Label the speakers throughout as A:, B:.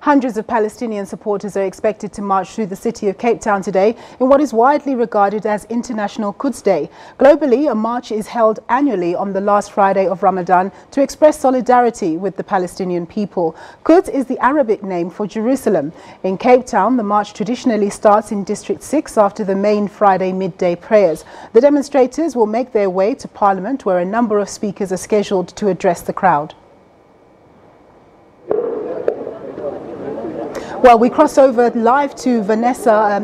A: Hundreds of Palestinian supporters are expected to march through the city of Cape Town today in what is widely regarded as International Quds Day. Globally, a march is held annually on the last Friday of Ramadan to express solidarity with the Palestinian people. Quds is the Arabic name for Jerusalem. In Cape Town, the march traditionally starts in District 6 after the main Friday midday prayers. The demonstrators will make their way to Parliament, where a number of speakers are scheduled to address the crowd. Well, we cross over live to Vanessa,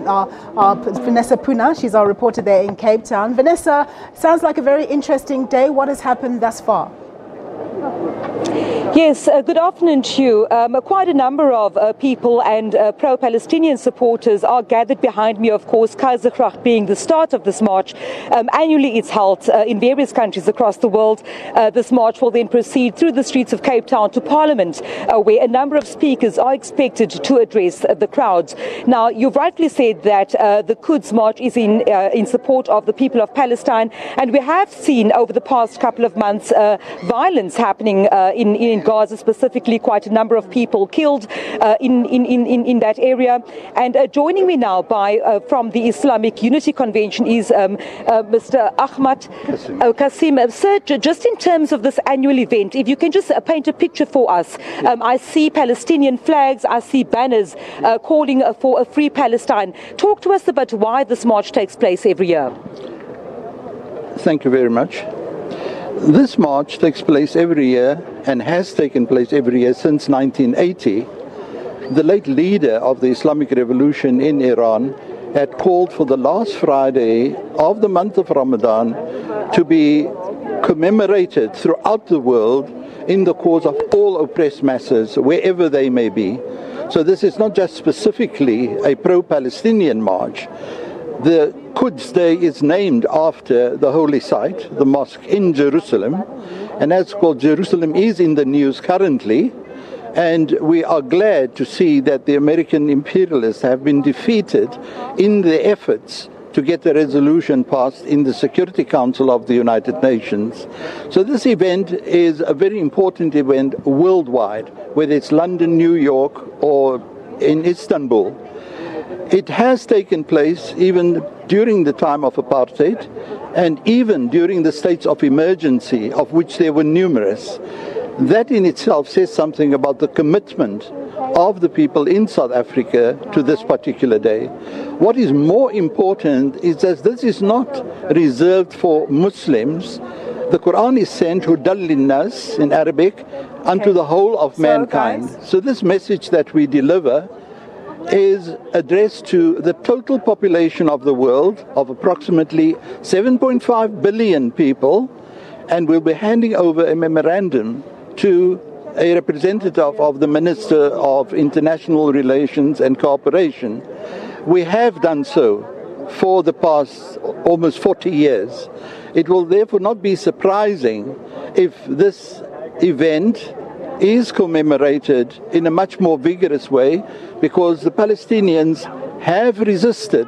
A: Vanessa Puna. She's our reporter there in Cape Town. Vanessa, sounds like a very interesting day. What has happened thus far?
B: Yes, good afternoon to you. Quite a number of people and pro-Palestinian supporters are gathered behind me, of course, Kaisergracht being the start of this march. Annually it's held in various countries across the world. This march will then proceed through the streets of Cape Town to Parliament, where a number of speakers are expected to address the crowds. Now, you've rightly said that the Quds march is in support of the people of Palestine, and we have seen over the past couple of months violence happening in Gaza, specifically quite a number of people killed in that area. And joining me now from the Islamic Unity Convention is Mr. Ahmad Kasim. Sir, just in terms of this annual event, if you can just paint a picture for us. I see Palestinian flags, I see banners calling for a free Palestine. Talk to us about why this march takes place every year.
C: Thank you very much. This march takes place every year and has taken place every year since 1980. The late leader of the Islamic Revolution in Iran had called for the last Friday of the month of Ramadan to be commemorated throughout the world in the cause of all oppressed masses, wherever they may be. So this is not just specifically a pro-Palestinian march. The Quds Day is named after the holy site, the mosque in Jerusalem, and as called, Jerusalem is in the news currently, and we are glad to see that the American imperialists have been defeated in their efforts to get a resolution passed in the Security Council of the United Nations. So this event is a very important event worldwide, whether it's London, New York, or in Istanbul. It has taken place even during the time of apartheid and even during the states of emergency, of which there were numerous. That in itself says something about the commitment of the people in South Africa to this particular day. What is more important is that this is not reserved for Muslims. The Quran is sent Hudan linnas in Arabic unto the whole of mankind. So this message that we deliver is addressed to the total population of the world of approximately 7.5 billion people, and we'll be handing over a memorandum to a representative of the Minister of International Relations and Cooperation. We have done so for the past almost 40 years. It will therefore not be surprising if this event is commemorated in a much more vigorous way, because the Palestinians have resisted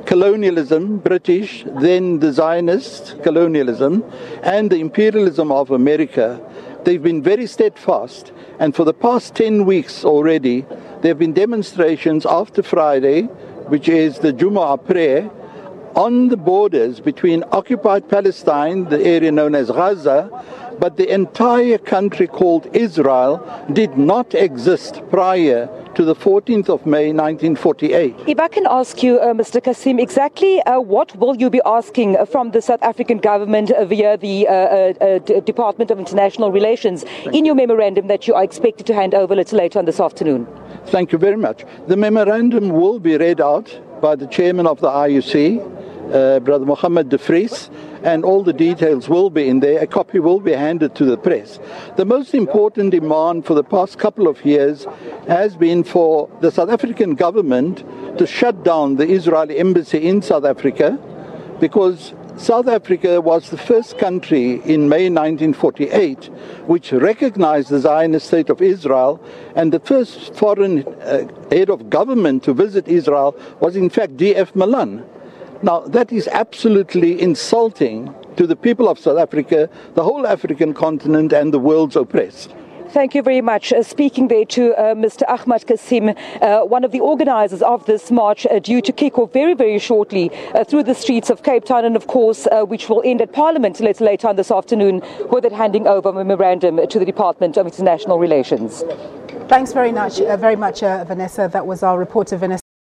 C: colonialism, British, then the Zionist colonialism, and the imperialism of America. They've been very steadfast, and for the past 10 weeks already, there have been demonstrations after Friday, which is the Jumu'ah prayer, on the borders between occupied Palestine, the area known as Gaza, but the entire country called Israel did not exist prior to the 14th of May 1948.
B: If I can ask you, Mr. Kasim, exactly what will you be asking from the South African government via the Department of International Relations in your memorandum that you are expected to hand over a little later on this afternoon?
C: Thank you very much. The memorandum will be read out by the chairman of the IUC, Brother Mohammed de Vries, and all the details will be in there. A copy will be handed to the press. The most important demand for the past couple of years has been for the South African government to shut down the Israeli embassy in South Africa, because South Africa was the first country in May 1948 which recognized the Zionist state of Israel, and the first foreign head of government to visit Israel was in fact D.F. Malan. Now, that is absolutely insulting to the people of South Africa, the whole African continent, and the world's oppressed.
B: Thank you very much. Speaking there to Mr. Ahmad Kasim, one of the organisers of this march, due to kick off very, very shortly through the streets of Cape Town, and of course, which will end at Parliament later on this afternoon, with it handing over a memorandum to the Department of International Relations.
A: Thanks very much, Vanessa. That was our reporter, Vanessa.